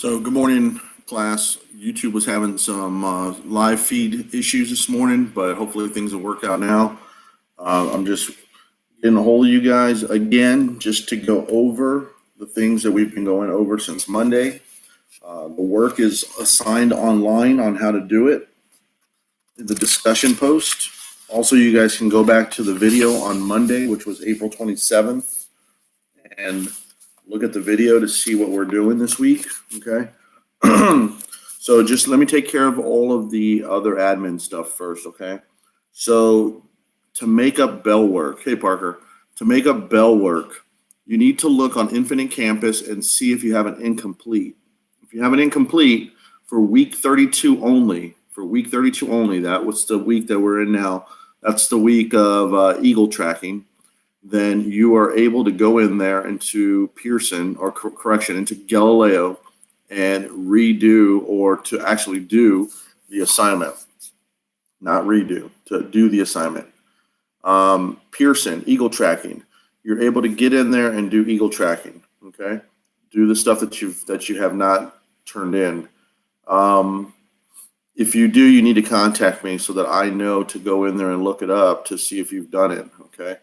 So good morning, class. YouTube was having some live feed issues this morning, but hopefully things will work out now. I'm just getting a hold of you guys again, just to go over the things that we've been going over since Monday. The work is assigned online on how to do it in the discussion post. Also, you guys can go back to the video on Monday, which was April 27th, and look at the video to see what we're doing this week, okay? So just let me take care of all of the other admin stuff first, okay? So to make up bell work, hey Parker, to make up bell work, you need to look on Infinite Campus and see if you have an incomplete. If you have an incomplete for week 32 only, that was the week that we're in now, that's the week of Eagle tracking, then you are able to go in there into Pearson, or correction, into Galileo and redo, or to actually do the assignment. Not redo, to do the assignment. Pearson, Eagle tracking, you're able to get in there and do Eagle tracking, okay? Do the stuff that you have not turned in. If you do, you need to contact me so that I know to go in there and look it up to see if you've done it, okay?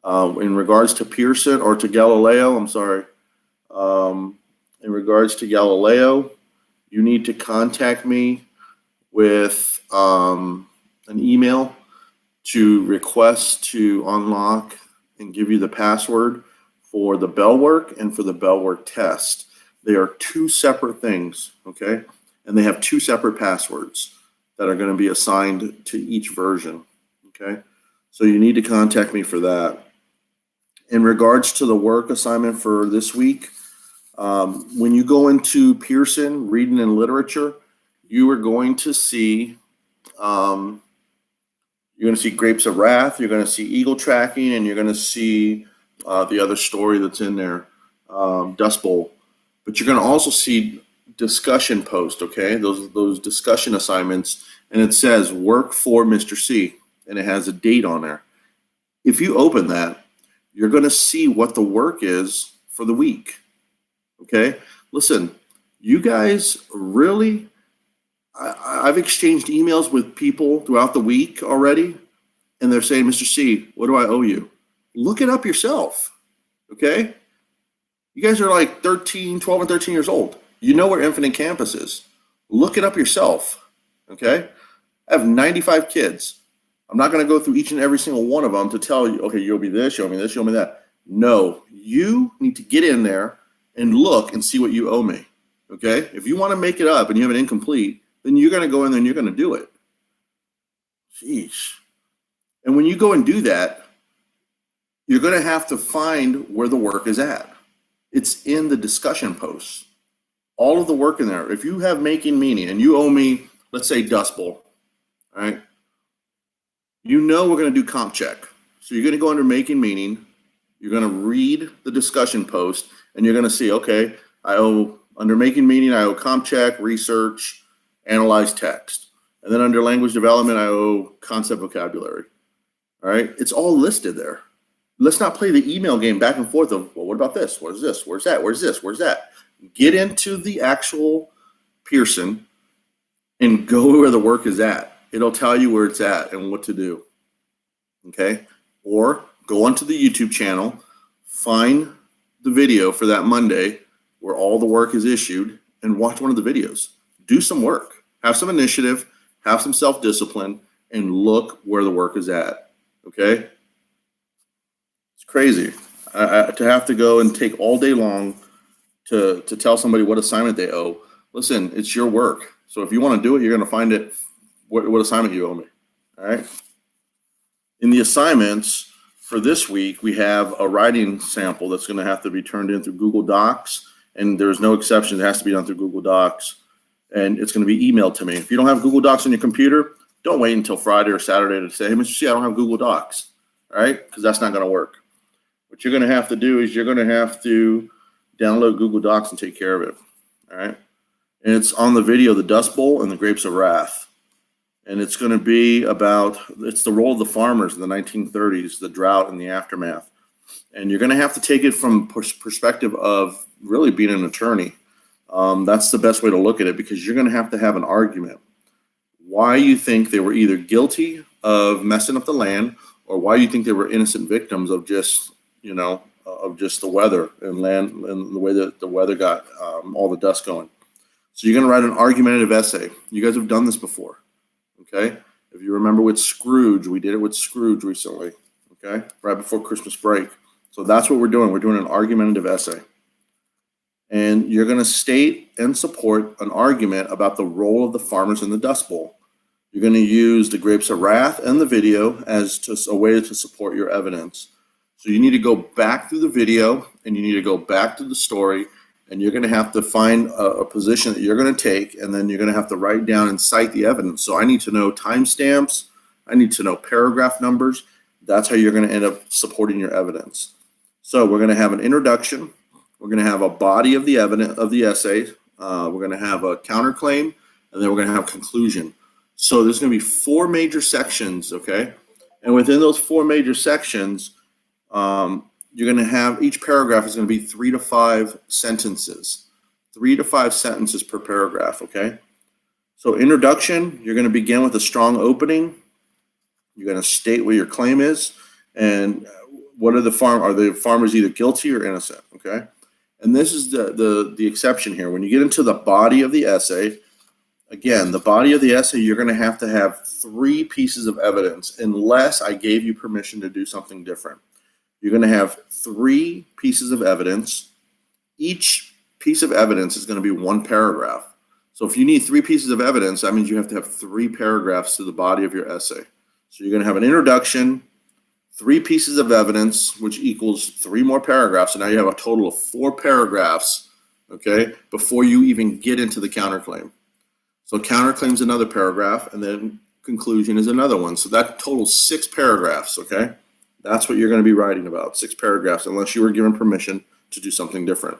In regards to Pearson or to Galileo, in regards to Galileo, you need to contact me with an email to request to unlock and give you the password for the bell work and for the bell work test. They are two separate things, okay? And they have two separate passwords that are going to be assigned to each version, okay? So you need to contact me for that. In regards to the work assignment for this week, when you go into Pearson, reading and literature, you are going to see Grapes of Wrath, you're going to see Eagle tracking, and you're going to see the other story that's in there, Dust Bowl. But you're going to also see discussion post, okay? Those discussion assignments, and it says work for Mr. C, and it has a date on there. If you open that, you're going to see what the work is for the week, okay? Listen, you guys really, I've exchanged emails with people throughout the week already, and they're saying, Mr. C, what do I owe you? Look it up yourself, okay? You guys are like 12 and 13 years old. You know where Infinite Campus is. Look it up yourself, okay? I have 95 kids. I'm not going to go through each and every single one of them to tell you, okay, you owe me this, you owe me this, you owe me that. No, you need to get in there and look and see what you owe me, okay? If you want to make it up and you have an incomplete, then you're going to go in there and you're going to do it. Sheesh. And when you go and do that, you're going to have to find where the work is at. It's in the discussion posts. All of the work in there. If you have making meaning and you owe me, let's say Dust Bowl, all right? You know we're going to do comp check. So you're going to go under making meaning. You're going to read the discussion post, and you're going to see, okay, I owe, under making meaning, I owe comp check, research, analyze text. And then under language development, I owe concept vocabulary. All right? It's all listed there. Let's not play the email game back and forth of, well, what about this? What is this? Where's that? Where's this? Where's that? Get into the actual Pearson and go where the work is at. It'll tell you where it's at and what to do, okay? Or go onto the YouTube channel, find the video for that Monday where all the work is issued, and watch one of the videos. Do some work. Have some initiative, have some self-discipline, and look where the work is at, okay? It's crazy to have to go and take all day long to tell somebody what assignment they owe. Listen, it's your work. So if you want to do it, you're going to find it. What assignment you owe me, all right? In the assignments for this week, we have a writing sample that's going to have to be turned in through Google Docs, and there's no exception. It has to be done through Google Docs, and it's going to be emailed to me. If you don't have Google Docs on your computer, don't wait until Friday or Saturday to say, hey, Mr. C, I don't have Google Docs, all right? Because that's not going to work. What you're going to have to do is you're going to have to download Google Docs and take care of it, all right? And it's on the video, the Dust Bowl and the Grapes of Wrath. And it's going to be about, it's the role of the farmers in the 1930s, the drought and the aftermath. And you're going to have to take it from perspective of really being an attorney. That's the best way to look at it, because you're going to have an argument why you think they were either guilty of messing up the land, or why you think they were innocent victims of just, of just the weather and land and the way that the weather got all the dust going. So you're going to write an argumentative essay. You guys have done this before, okay? If you remember with Scrooge, we did it with Scrooge recently, okay? Right before Christmas break. So that's what we're doing. We're doing an argumentative essay. And you're going to state and support an argument about the role of the farmers in the Dust Bowl. You're going to use the Grapes of Wrath and the video as just a way to support your evidence. So you need to go back through the video, and you need to go back to the story, and you're going to have to find a position that you're going to take, and then you're going to have to write down and cite the evidence. So I need to know timestamps. I need to know paragraph numbers. That's how you're going to end up supporting your evidence. So we're going to have an introduction. We're going to have a body of the evidence of the essay. We're going to have a counterclaim, and then we're going to have conclusion. So there's going to be 4 major sections, okay? And within those 4 major sections, you're going to have, each paragraph is going to be 3 to 5 sentences. 3 to 5 sentences per paragraph, okay? So introduction, you're going to begin with a strong opening. You're going to state what your claim is, and what are the farmers either guilty or innocent, okay? And this is the exception here. When you get into the body of the essay, again, the body of the essay, you're going to have 3 pieces of evidence, unless I gave you permission to do something different. You're going to have 3 pieces of evidence. Each piece of evidence is going to be 1 paragraph. So if you need 3 pieces of evidence, that means you have to have 3 paragraphs to the body of your essay. So you're going to have an introduction, 3 pieces of evidence, which equals 3 more paragraphs. So now you have a total of 4 paragraphs, okay, before you even get into the counterclaim. So counterclaim is another paragraph, and then conclusion is another one. So that totals 6 paragraphs, okay? That's what you're going to be writing about, 6 paragraphs, unless you were given permission to do something different.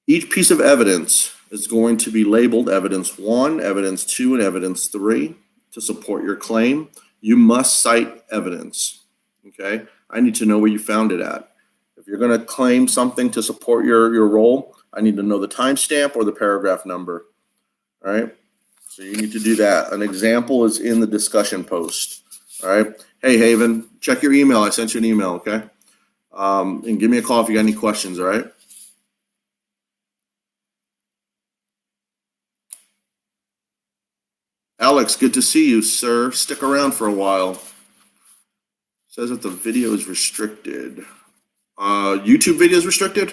Each piece of evidence is going to be labeled evidence 1, evidence 2, and evidence 3 to support your claim. You must cite evidence, okay? I need to know where you found it at. If you're going to claim something to support your role, I need to know the timestamp or the paragraph number, all right? So you need to do that. An example is in the discussion post, all right? Hey, Haven, check your email. I sent you an email, okay? And give me a call if you got any questions, all right? Alex, good to see you, sir. Stick around for a while. Says that the video is restricted. YouTube video is restricted?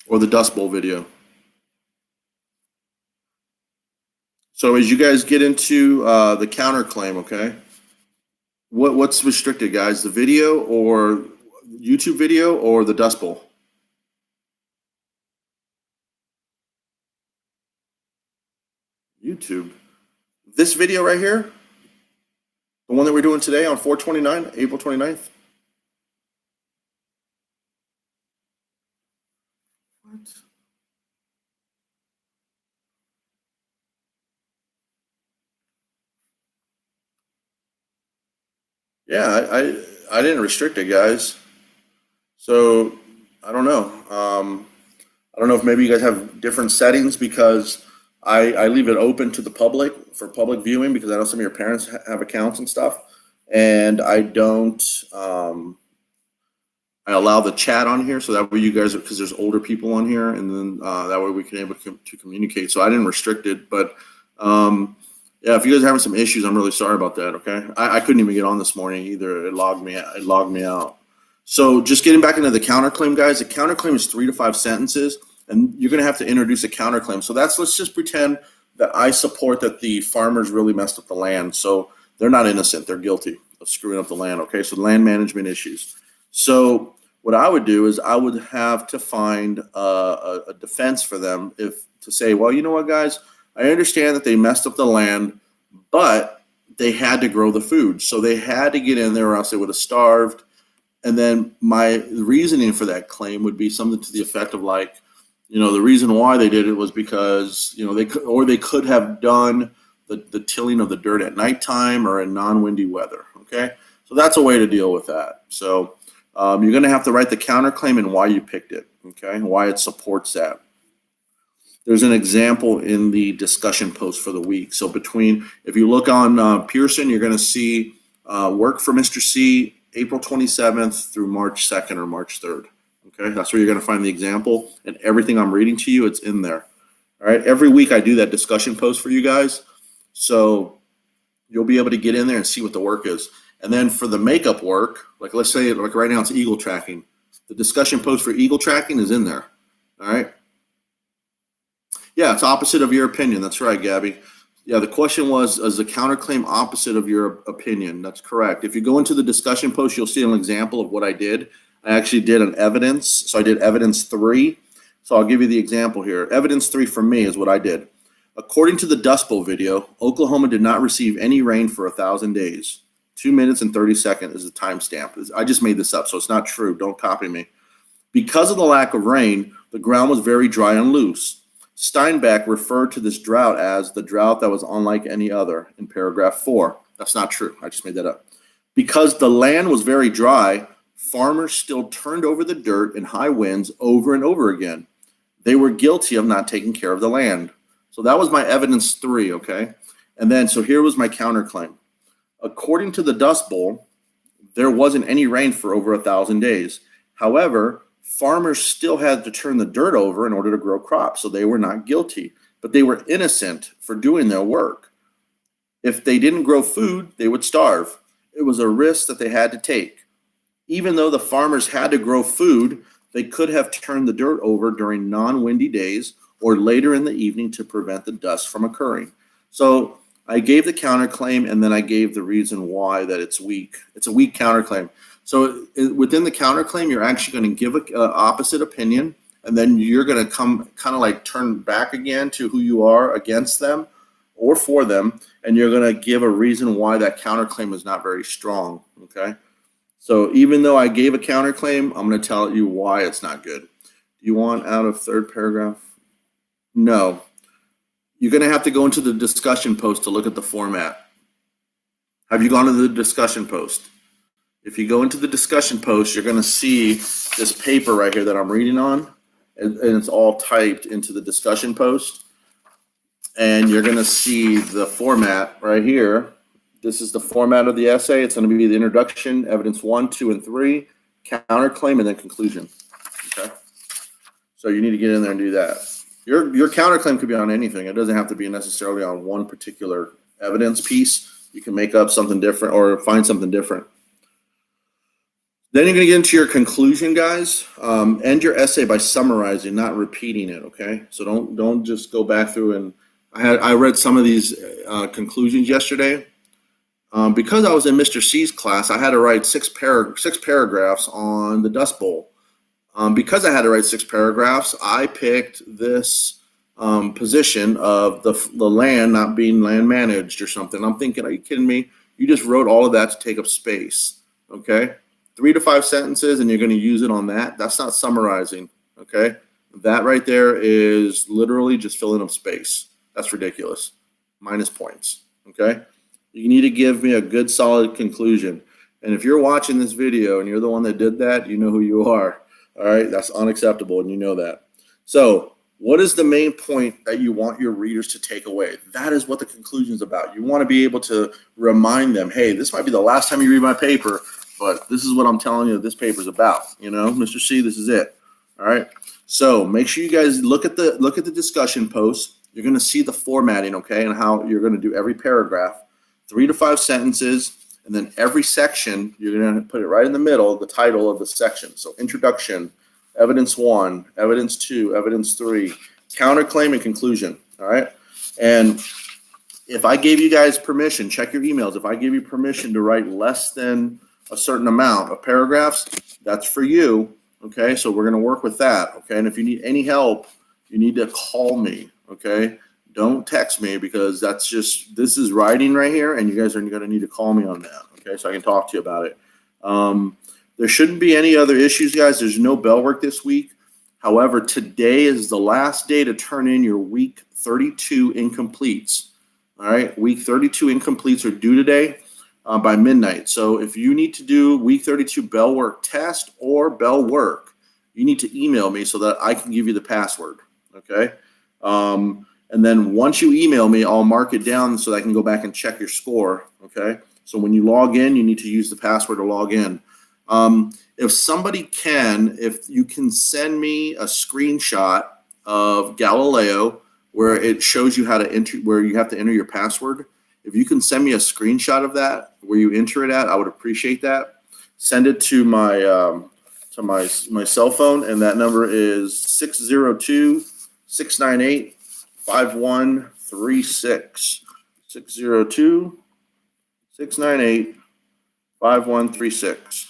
Or the Dust Bowl video? So as you guys get into the counterclaim, okay? What's restricted, guys? The video or YouTube video or the Dust Bowl? YouTube. This video right here, the one that we're doing today on 4/29, April 29th. What? Yeah, I didn't restrict it, guys. So I don't know. I don't know if maybe you guys have different settings, because I leave it open to the public for public viewing, because I know some of your parents have accounts and stuff, and I don't. I allow the chat on here, so that way you guys, because there's older people on here, and then that way we can able to communicate. So I didn't restrict it, but yeah, if you guys are having some issues, I'm really sorry about that. Okay, I couldn't even get on this morning either. It logged me out. So just getting back into the counterclaim, guys. The counterclaim is 3 to 5 sentences. And you're going to have to introduce a counterclaim. So let's just pretend that I support that the farmers really messed up the land. So they're not innocent. They're guilty of screwing up the land. Okay, so land management issues. So what I would do is I would have to find a defense for them to say, well, you know what, guys, I understand that they messed up the land, but they had to grow the food. So they had to get in there or else they would have starved. And then my reasoning for that claim would be something to the effect of like, the reason why they did it was because, they could have done the tilling of the dirt at nighttime or in non-windy weather. okay? So that's a way to deal with that. So you're going to have to write the counterclaim and why you picked it, okay, and why it supports that. There's an example in the discussion post for the week. So if you look on Pearson, you're going to see work for Mr. C, April 27th through March 2nd or March 3rd. Okay, that's where you're going to find the example, and everything I'm reading to you, it's in there. All right, every week I do that discussion post for you guys, so you'll be able to get in there and see what the work is. And then for the makeup work, like let's say like right now it's eagle tracking. The discussion post for eagle tracking is in there. All right. Yeah, it's opposite of your opinion. That's right, Gabby. Yeah, the question was, is the counterclaim opposite of your opinion? That's correct. If you go into the discussion post, you'll see an example of what I did. I actually did an evidence. So I did evidence 3. So I'll give you the example here. Evidence 3 for me is what I did. According to the Dust Bowl video, Oklahoma did not receive any rain for 1,000 days. 2 minutes and 30 seconds is the timestamp. I just made this up, so it's not true. Don't copy me. Because of the lack of rain, the ground was very dry and loose. Steinbeck referred to this drought as the drought that was unlike any other in paragraph 4. That's not true. I just made that up. Because the land was very dry, farmers still turned over the dirt in high winds over and over again. They were guilty of not taking care of the land. So that was my evidence 3, okay? And then, so here was my counterclaim. According to the Dust Bowl, there wasn't any rain for over 1,000 days. However, farmers still had to turn the dirt over in order to grow crops, so they were not guilty, but they were innocent for doing their work. If they didn't grow food, they would starve. It was a risk that they had to take. Even though the farmers had to grow food, they could have turned the dirt over during non-windy days or later in the evening to prevent the dust from occurring. So I gave the counterclaim, and then I gave the reason why that it's weak. It's a weak counterclaim. So within the counterclaim, you're actually going to give an opposite opinion, and then you're going to come kind of like turn back again to who you are against them or for them, and you're going to give a reason why that counterclaim is not very strong, okay? So even though I gave a counterclaim, I'm going to tell you why it's not good. Do you want out of third paragraph? No. You're going to have to go into the discussion post to look at the format. Have you gone to the discussion post? If you go into the discussion post, you're going to see this paper right here that I'm reading on, and it's all typed into the discussion post. And you're going to see the format right here. This is the format of the essay. It's going to be the introduction, evidence 1, 2, and 3, counterclaim, and then conclusion. Okay. So you need to get in there and do that. Your counterclaim could be on anything. It doesn't have to be necessarily on one particular evidence piece. You can make up something different or find something different. Then you're going to get into your conclusion, guys. End your essay by summarizing, not repeating it, okay? So don't just go back through and I read some of these conclusions yesterday. Because I was in Mr. C's class, I had to write six paragraphs on the Dust Bowl. Because I had to write 6 paragraphs, I picked this position of the land not being land managed or something. I'm thinking, are you kidding me? You just wrote all of that to take up space, okay? 3 to 5 sentences, and you're going to use it on that. That's not summarizing, okay? That right there is literally just filling up space. That's ridiculous. Minus points, okay? You need to give me a good, solid conclusion. And if you're watching this video and you're the one that did that, you know who you are, all right? That's unacceptable, and you know that. So what is the main point that you want your readers to take away? That is what the conclusion is about. You want to be able to remind them, hey, this might be the last time you read my paper, but this is what I'm telling you this paper's about. You know, Mr. C, this is it. All right. So make sure you guys look at the discussion post. You're going to see the formatting, okay, and how you're going to do every paragraph, 3 to 5 sentences, and then every section you're going to put it right in the middle, the title of the section. So introduction, evidence 1, evidence 2, evidence 3, counterclaim, and conclusion. All right. And if I gave you guys permission, check your emails. If I give you permission to write less than a certain amount of paragraphs, that's for you, okay? So we're going to work with that, okay? And if you need any help, you need to call me, okay? Don't text me because this is writing right here, and you guys are going to need to call me on that, okay? So I can talk to you about it. There shouldn't be any other issues, guys. There's no bell work this week. However, today is the last day to turn in your week 32 incompletes, all right? Week 32 incompletes are due today. by midnight. So if you need to do week 32 bell work test or bell work, you need to email me so that I can give you the password. Okay. And then once you email me, I'll mark it down so that I can go back and check your score. Okay. So when you log in, you need to use the password to log in. If you can send me a screenshot of Galileo where it shows you how to enter, where you have to enter your password. If you can send me a screenshot of that where you enter it at, I would appreciate that. Send it to my cell phone, and that number is 602-698-5136. 602-698-5136.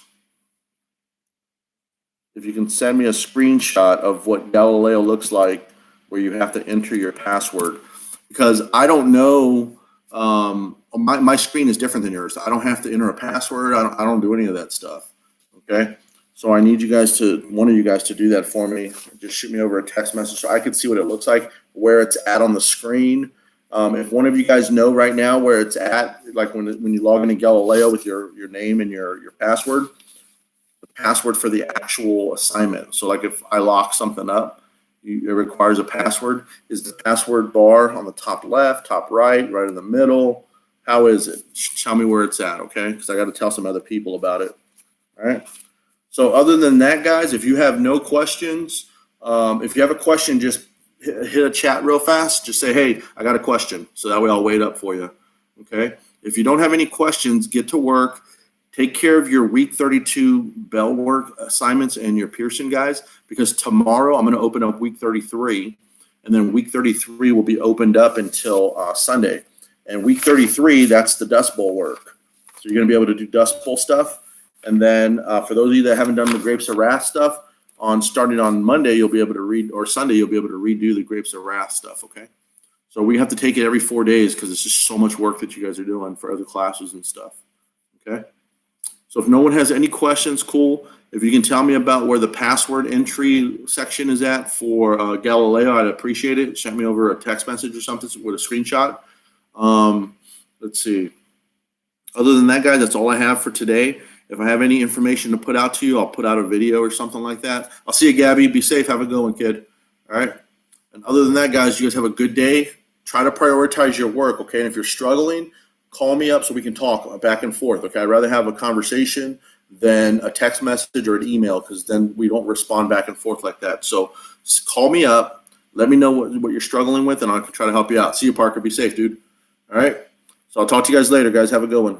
If you can send me a screenshot of what Galileo looks like where you have to enter your password, because I don't know, my screen is different than yours. I don't have to enter a password. I don't do any of that stuff. Okay. So I need one of you guys to do that for me. Just shoot me over a text message so I can see what it looks like, where it's at on the screen. If one of you guys know right now where it's at, like when you log into Galileo with your name and your password, the password for the actual assignment. So like if I lock something up, it requires a password. Is the password bar on the top left, top right, right in the middle? How is it? Tell me where it's at, okay? Because I got to tell some other people about it. All right. So other than that, guys, if you have no questions, if you have a question, just hit a chat real fast. Just say, hey, I got a question. So that way I'll wait up for you. Okay. If you don't have any questions, get to work. Take care of your week 32 bell work assignments and your Pearson guys, because tomorrow I'm going to open up week 33, and then week 33 will be opened up until Sunday. And week 33, that's the Dust Bowl work. So you're going to be able to do Dust Bowl stuff. And then for those of you that haven't done the Grapes of Wrath stuff, starting on Monday, you'll be able to read, or Sunday, you'll be able to redo the Grapes of Wrath stuff, okay? So we have to take it every 4 days because it's just so much work that you guys are doing for other classes and stuff, okay? So if no one has any questions, cool. If you can tell me about where the password entry section is at for Galileo, I'd appreciate it. Send me over a text message or something with a screenshot. Let's see. Other than that, guys, that's all I have for today. If I have any information to put out to you, I'll put out a video or something like that. I'll see you, Gabby. Be safe. Have a good one, kid. All right. And other than that, guys, you guys have a good day. Try to prioritize your work, okay? And if you're struggling, call me up so we can talk back and forth, okay? I'd rather have a conversation than a text message or an email, because then we don't respond back and forth like that. So call me up. Let me know what you're struggling with, and I'll try to help you out. See you, Parker. Be safe, dude. All right? So I'll talk to you guys later, guys. Have a good one.